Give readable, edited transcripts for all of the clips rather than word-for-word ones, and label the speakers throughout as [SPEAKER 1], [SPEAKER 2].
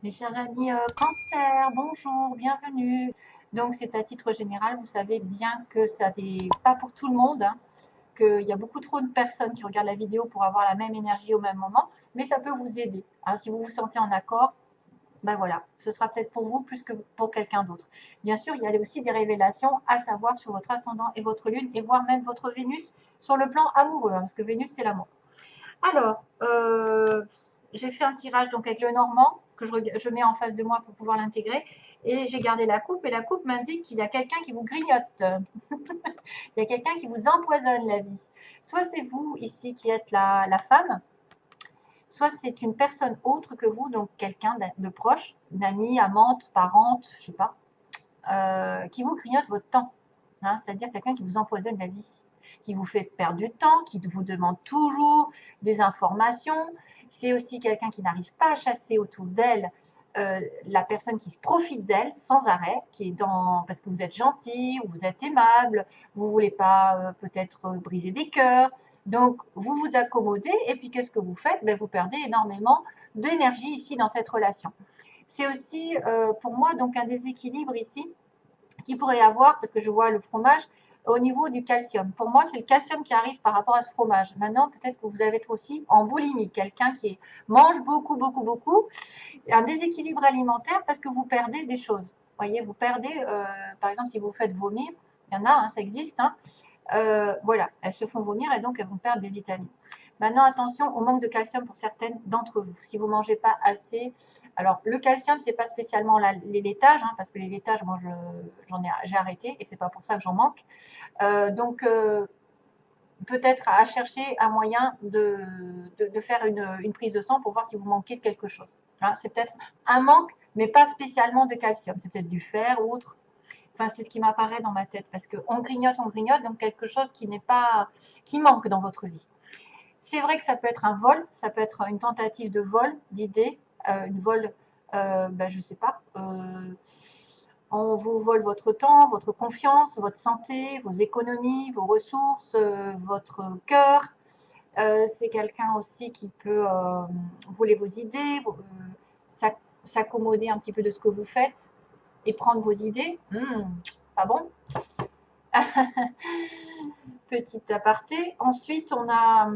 [SPEAKER 1] Mes chers amis Cancer, bonjour, bienvenue. Donc c'est à titre général, vous savez bien que ça n'est pas pour tout le monde, hein, qu'il y a beaucoup trop de personnes qui regardent la vidéo pour avoir la même énergie au même moment, mais ça peut vous aider, hein. Si vous vous sentez en accord, ben voilà, ce sera peut-être pour vous plus que pour quelqu'un d'autre. Bien sûr, il y a aussi des révélations à savoir sur votre ascendant et votre lune, et voire même votre Vénus sur le plan amoureux, hein, parce que Vénus c'est l'amour. Alors, j'ai fait un tirage donc avec le normand que je mets en face de moi pour pouvoir l'intégrer. Et j'ai gardé la coupe et la coupe m'indique qu'il y a quelqu'un qui vous grignote. Il y a quelqu'un qui vous empoisonne la vie. Soit c'est vous ici qui êtes la femme, soit c'est une personne autre que vous, donc quelqu'un de proche, une amie, amante, parente, je ne sais pas, qui vous grignote votre temps. Hein, c'est-à-dire quelqu'un qui vous empoisonne la vie, qui vous fait perdre du temps, qui vous demande toujours des informations. C'est aussi quelqu'un qui n'arrive pas à chasser autour d'elle la personne qui se profite d'elle sans arrêt, qui est dans parce que vous êtes gentil, ou vous êtes aimable, vous voulez pas peut-être briser des cœurs, donc vous vous accommodez et puis qu'est-ce que vous faites? Ben, vous perdez énormément d'énergie ici dans cette relation. C'est aussi pour moi donc un déséquilibre ici qu'il pourrait y avoir, parce que je vois le fromage, au niveau du calcium. Pour moi, c'est le calcium qui arrive par rapport à ce fromage. Maintenant, peut-être que vous avez aussi en boulimie, quelqu'un qui mange beaucoup, beaucoup, beaucoup, un déséquilibre alimentaire parce que vous perdez des choses. Vous voyez, vous perdez, par exemple, si vous faites vomir, il y en a, hein, ça existe, hein, voilà, elles se font vomir et donc elles vont perdre des vitamines. Maintenant, attention au manque de calcium pour certaines d'entre vous. Si vous ne mangez pas assez, alors le calcium, c'est pas spécialement les laitages, hein, parce que les laitages, moi, j'ai arrêté et c'est pas pour ça que j'en manque. Donc, peut-être à chercher un moyen de faire une prise de sang pour voir si vous manquez de quelque chose. Hein, c'est peut-être un manque, mais pas spécialement de calcium. C'est peut-être du fer ou autre. Enfin, c'est ce qui m'apparaît dans ma tête, parce qu'on grignote, donc quelque chose qui n'est pas, qui manque dans votre vie. C'est vrai que ça peut être un vol, ça peut être une tentative de vol, d'idée, une vol, ben, je ne sais pas, on vous vole votre temps, votre confiance, votre santé, vos économies, vos ressources, votre cœur. C'est quelqu'un aussi qui peut voler vos idées, s'accommoder un petit peu de ce que vous faites et prendre vos idées. Pas bon. Petit aparté. Ensuite, on a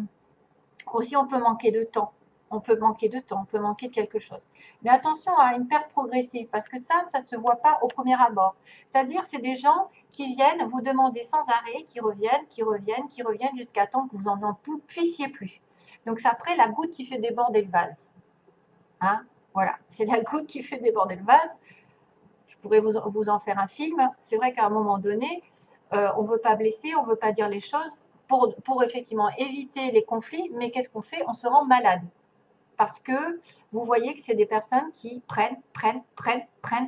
[SPEAKER 1] aussi, on peut manquer de temps. On peut manquer de temps, on peut manquer de quelque chose. Mais attention à une perte progressive, parce que ça ne se voit pas au premier abord. C'est-à-dire, c'est des gens qui viennent vous demander sans arrêt, qui reviennent, qui reviennent, qui reviennent, jusqu'à temps que vous n'en puissiez plus. Donc, c'est après la goutte qui fait déborder le vase. Hein, voilà, c'est la goutte qui fait déborder le vase. Je pourrais vous en faire un film. C'est vrai qu'à un moment donné, on ne veut pas blesser, on ne veut pas dire les choses pour effectivement éviter les conflits, mais qu'est-ce qu'on fait? On se rend malade. Parce que vous voyez que c'est des personnes qui prennent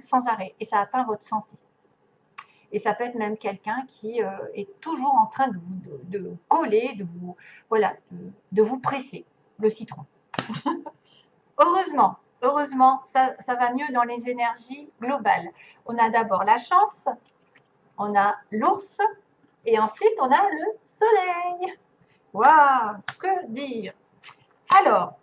[SPEAKER 1] sans arrêt. Et ça atteint votre santé. Et ça peut être même quelqu'un qui est toujours en train de coller, voilà, de vous presser le citron. Heureusement, ça va mieux dans les énergies globales. On a d'abord la chance, on a l'ours, et ensuite on a le soleil. Waouh, que dire? Alors,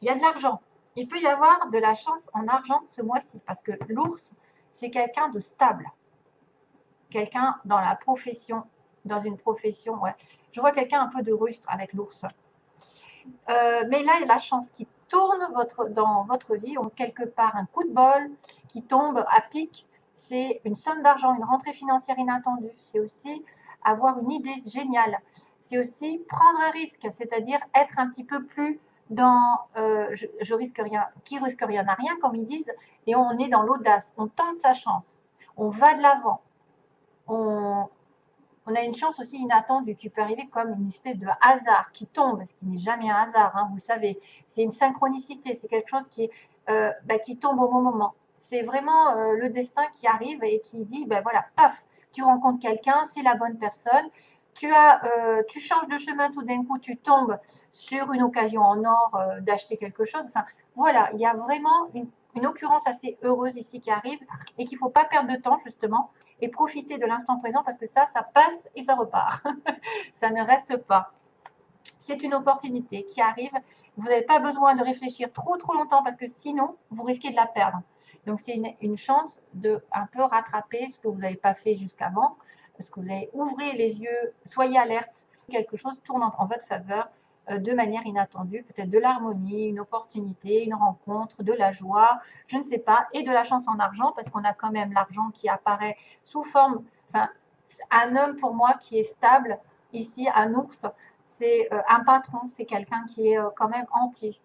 [SPEAKER 1] il y a de l'argent. Il peut y avoir de la chance en argent ce mois-ci, parce que l'ours, c'est quelqu'un de stable. Quelqu'un dans la profession, dans une profession, ouais. Je vois quelqu'un un peu de rustre avec l'ours. Mais là, il y a la chance qui tourne dans votre vie, ou quelque part un coup de bol qui tombe à pic. C'est une somme d'argent, une rentrée financière inattendue. C'est aussi avoir une idée géniale. C'est aussi prendre un risque, c'est-à-dire être un petit peu plus dans je risque rien, qui risque rien n'a rien, comme ils disent, et on est dans l'audace. On tente sa chance, on va de l'avant, on a une chance aussi inattendue qui peut arriver comme une espèce de hasard qui tombe, ce qui n'est jamais un hasard, hein, vous le savez. C'est une synchronicité, c'est quelque chose qui tombe au bon moment. C'est vraiment le destin qui arrive et qui dit, ben voilà, paf, tu rencontres quelqu'un, c'est la bonne personne. Tu changes de chemin tout d'un coup, tu tombes sur une occasion en or d'acheter quelque chose. Enfin, voilà, il y a vraiment une occurrence assez heureuse ici qui arrive et qu'il ne faut pas perdre de temps justement et profiter de l'instant présent parce que ça passe et ça repart. Ça ne reste pas. C'est une opportunité qui arrive. Vous n'avez pas besoin de réfléchir trop longtemps parce que sinon, vous risquez de la perdre. Donc, c'est une chance de un peu rattraper ce que vous n'avez pas fait jusqu'avant, ce que vous avez ouvert les yeux, soyez alerte, quelque chose tourne en votre faveur de manière inattendue, peut-être de l'harmonie, une opportunité, une rencontre, de la joie, je ne sais pas, et de la chance en argent parce qu'on a quand même l'argent qui apparaît sous forme, enfin, un homme pour moi qui est stable, ici un ours, c'est un patron, c'est quelqu'un qui est quand même entier.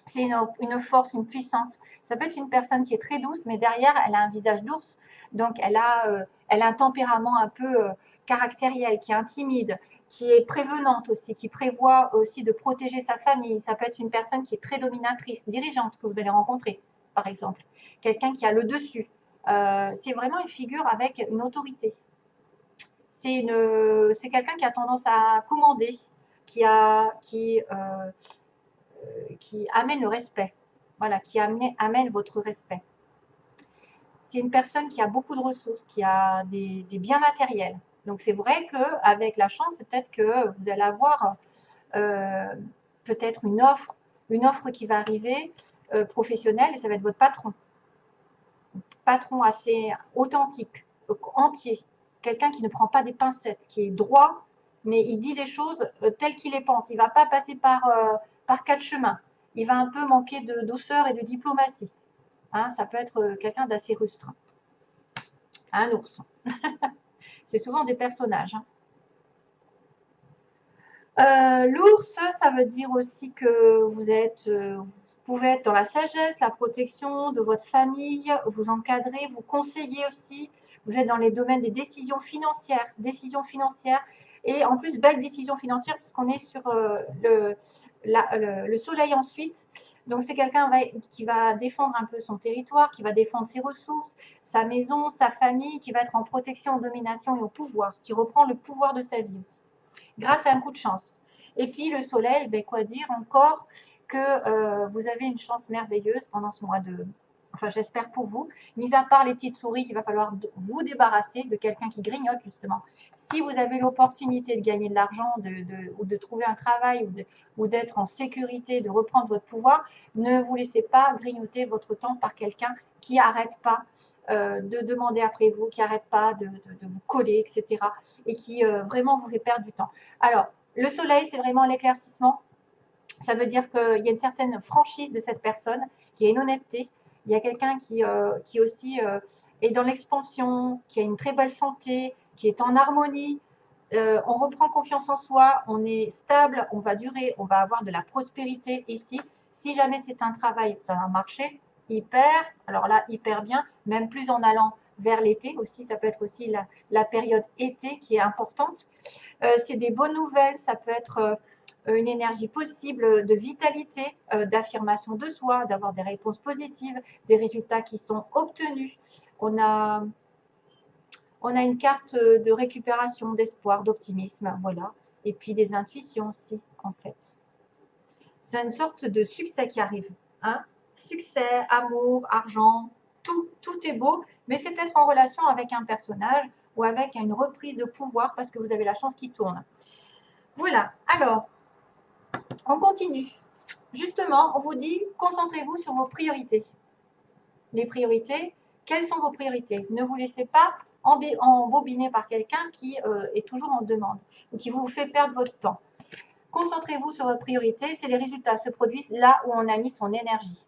[SPEAKER 1] C'est une force, une puissance. Ça peut être une personne qui est très douce, mais derrière, elle a un visage d'ours. Donc, elle a un tempérament un peu caractériel, qui est timide, qui est prévenante aussi, qui prévoit aussi de protéger sa famille. Ça peut être une personne qui est très dominatrice, dirigeante, que vous allez rencontrer, par exemple. Quelqu'un qui a le dessus. C'est vraiment une figure avec une autorité. C'est quelqu'un qui a tendance à commander, qui amène le respect. Voilà, qui amène votre respect. C'est une personne qui a beaucoup de ressources, qui a des biens matériels. Donc c'est vrai qu'avec la chance, peut-être que vous allez avoir peut-être une offre qui va arriver professionnelle, et ça va être votre patron. Patron assez authentique, entier. Quelqu'un qui ne prend pas des pincettes, qui est droit, mais il dit les choses telles qu'il les pense. Il ne va pas passer par quatre chemins. Il va un peu manquer de douceur et de diplomatie. Hein, ça peut être quelqu'un d'assez rustre. Un ours. C'est souvent des personnages. L'ours, ça veut dire aussi que vous pouvez être dans la sagesse, la protection de votre famille, vous encadrer, vous conseiller aussi. Vous êtes dans les domaines des décisions financières. Et en plus, belle décision financière puisqu'on est sur le soleil ensuite. Donc, c'est quelqu'un qui va défendre un peu son territoire, qui va défendre ses ressources, sa maison, sa famille, qui va être en protection, en domination et au pouvoir, qui reprend le pouvoir de sa vie aussi, grâce à un coup de chance. Et puis, le soleil, ben, quoi dire encore que vous avez une chance merveilleuse pendant ce mois de... Enfin, j'espère pour vous. Mis à part les petites souris qu'il va falloir vous débarrasser de quelqu'un qui grignote, justement. Si vous avez l'opportunité de gagner de l'argent ou de trouver un travail ou d'être en sécurité, de reprendre votre pouvoir, ne vous laissez pas grignoter votre temps par quelqu'un qui n'arrête pas de demander après vous, qui n'arrête pas de vous coller, etc. Et qui vraiment vous fait perdre du temps. Alors, le soleil, c'est vraiment l'éclaircissement. Ça veut dire qu'il y a une certaine franchise de cette personne, qu'il y a une honnêteté. Il y a quelqu'un qui aussi est dans l'expansion, qui a une très belle santé, qui est en harmonie. On reprend confiance en soi, on est stable, on va durer, on va avoir de la prospérité ici. Si jamais c'est un travail, ça va marcher hyper, alors là, hyper bien, même plus en allant vers l'été aussi, ça peut être aussi la période été qui est importante. C'est des bonnes nouvelles, ça peut être une énergie possible de vitalité, d'affirmation de soi, d'avoir des réponses positives, des résultats qui sont obtenus. On a une carte de récupération, d'espoir, d'optimisme, voilà. Et puis des intuitions aussi, en fait. C'est une sorte de succès qui arrive. Hein, succès, amour, argent, tout est beau, mais c'est peut-être en relation avec un personnage ou avec une reprise de pouvoir parce que vous avez la chance qui tourne. Voilà, alors, on continue. Justement, on vous dit, concentrez-vous sur vos priorités. Les priorités, quelles sont vos priorités? Ne vous laissez pas embobiner par quelqu'un qui est toujours en demande ou qui vous fait perdre votre temps. Concentrez-vous sur vos priorités, c'est les résultats se produisent là où on a mis son énergie.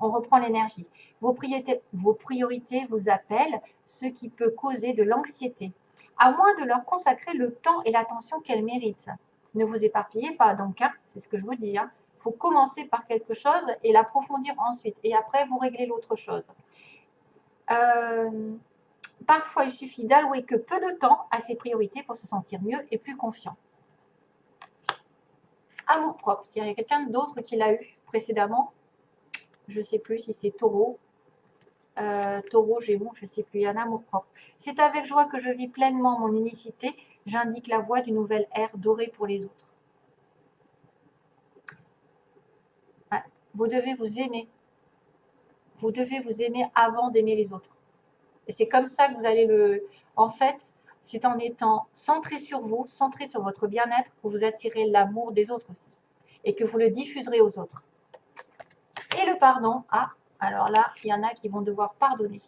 [SPEAKER 1] On reprend l'énergie. Vos priorités vous appellent, ce qui peut causer de l'anxiété, à moins de leur consacrer le temps et l'attention qu'elles méritent. Ne vous éparpillez pas, donc, hein, c'est ce que je vous dis. Hein. Il faut commencer par quelque chose et l'approfondir ensuite. Et après, vous réglez l'autre chose. Parfois, il suffit d'allouer que peu de temps à ses priorités pour se sentir mieux et plus confiant. Amour-propre, il y a quelqu'un d'autre qui l'a eu précédemment. Je ne sais plus si c'est Taureau. Taureau, Gémeaux, je ne sais plus, il y a un amour-propre. C'est avec joie que je vis pleinement mon unicité. J'indique la voie d'une nouvelle ère dorée pour les autres. Ouais. Vous devez vous aimer. Vous devez vous aimer avant d'aimer les autres. Et c'est comme ça que vous allez en fait, c'est en étant centré sur vous, centré sur votre bien-être, que vous attirez l'amour des autres aussi. Et que vous le diffuserez aux autres. Et le pardon, ah, alors là, il y en a qui vont devoir pardonner.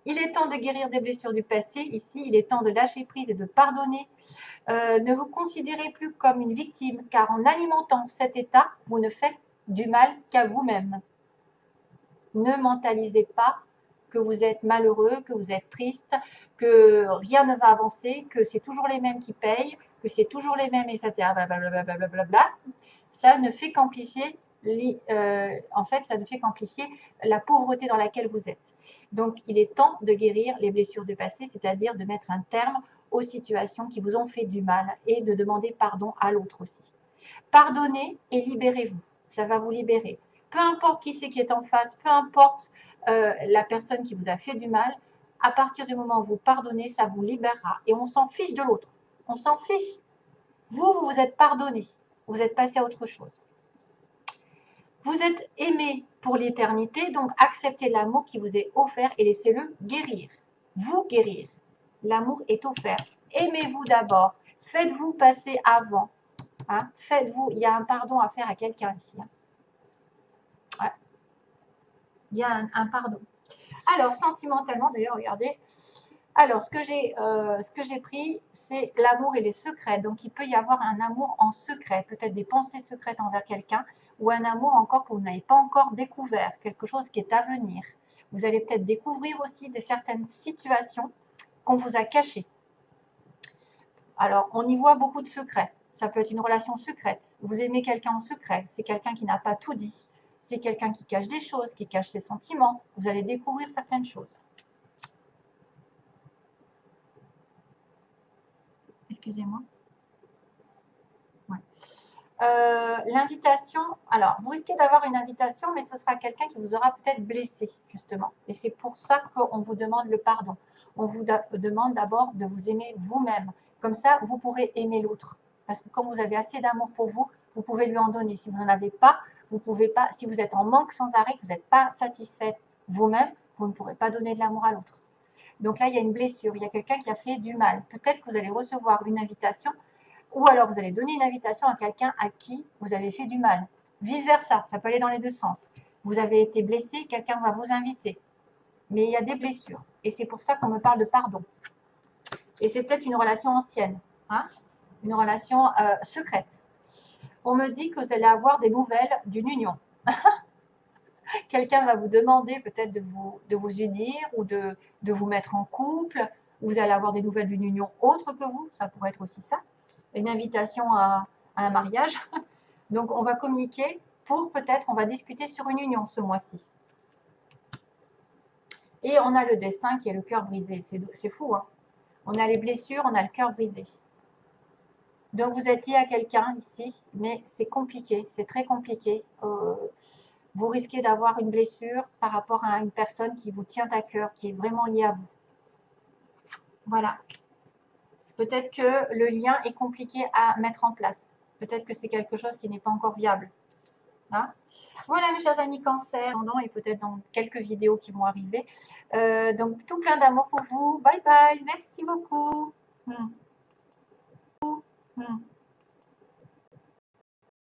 [SPEAKER 1] Il est temps de guérir des blessures du passé. Ici, il est temps de lâcher prise et de pardonner. Ne vous considérez plus comme une victime, car en alimentant cet état, vous ne faites du mal qu'à vous-même. Ne mentalisez pas que vous êtes malheureux, que vous êtes triste, que rien ne va avancer, que c'est toujours les mêmes qui payent, que c'est toujours les mêmes, etc. Blablabla. Ça ne fait qu'amplifier en fait, ça ne fait qu'amplifier la pauvreté dans laquelle vous êtes. Donc, il est temps de guérir les blessures du passé, c'est-à-dire de mettre un terme aux situations qui vous ont fait du mal et de demander pardon à l'autre aussi. Pardonnez et libérez-vous. Ça va vous libérer. Peu importe qui c'est qui est en face, peu importe la personne qui vous a fait du mal, à partir du moment où vous pardonnez, ça vous libérera. Et on s'en fiche de l'autre. On s'en fiche. Vous vous êtes pardonné. Vous êtes passé à autre chose. Vous êtes aimé pour l'éternité, donc acceptez l'amour qui vous est offert et laissez-le guérir. Vous guérir. L'amour est offert. Aimez-vous d'abord. Faites-vous passer avant. Hein? Faites-vous. Il y a un pardon à faire à quelqu'un ici. Hein? Ouais. Il y a un pardon. Alors, sentimentalement, d'ailleurs, regardez. Alors, ce que j'ai pris, c'est l'amour et les secrets. Donc, il peut y avoir un amour en secret, peut-être des pensées secrètes envers quelqu'un, ou un amour encore que vous n'avez pas encore découvert, quelque chose qui est à venir. Vous allez peut-être découvrir aussi certaines situations qu'on vous a cachées. Alors, on y voit beaucoup de secrets. Ça peut être une relation secrète. Vous aimez quelqu'un en secret. C'est quelqu'un qui n'a pas tout dit. C'est quelqu'un qui cache des choses, qui cache ses sentiments. Vous allez découvrir certaines choses. Excusez-moi. Ouais. L'invitation, alors vous risquez d'avoir une invitation, mais ce sera quelqu'un qui vous aura peut-être blessé, justement. Et c'est pour ça qu'on vous demande le pardon. On vous demande d'abord de vous aimer vous-même. Comme ça, vous pourrez aimer l'autre. Parce que comme vous avez assez d'amour pour vous, vous pouvez lui en donner. Si vous n'en avez pas, vous pouvez pas. Si vous êtes en manque sans arrêt, que vous n'êtes pas satisfait vous-même, vous ne pourrez pas donner de l'amour à l'autre. Donc là, il y a une blessure, il y a quelqu'un qui a fait du mal. Peut-être que vous allez recevoir une invitation, ou alors vous allez donner une invitation à quelqu'un à qui vous avez fait du mal. Vice-versa, ça peut aller dans les deux sens. Vous avez été blessé, quelqu'un va vous inviter. Mais il y a des blessures. Et c'est pour ça qu'on me parle de pardon. Et c'est peut-être une relation ancienne, hein, une relation secrète. On me dit que vous allez avoir des nouvelles d'une union. Quelqu'un va vous demander peut-être de vous unir ou de vous mettre en couple. Vous allez avoir des nouvelles d'une union autre que vous. Ça pourrait être aussi ça. Une invitation à un mariage. Donc, on va communiquer pour peut-être, on va discuter sur une union ce mois-ci. Et on a le destin qui est le cœur brisé. C'est fou, hein. On a les blessures, on a le cœur brisé. Donc, vous êtes lié à quelqu'un ici, mais c'est compliqué, c'est très compliqué. Vous risquez d'avoir une blessure par rapport à une personne qui vous tient à cœur, qui est vraiment liée à vous. Voilà. Peut-être que le lien est compliqué à mettre en place. Peut-être que c'est quelque chose qui n'est pas encore viable. Hein? Voilà mes chers amis cancer, et peut-être dans quelques vidéos qui vont arriver. Donc tout plein d'amour pour vous. Bye bye, merci beaucoup.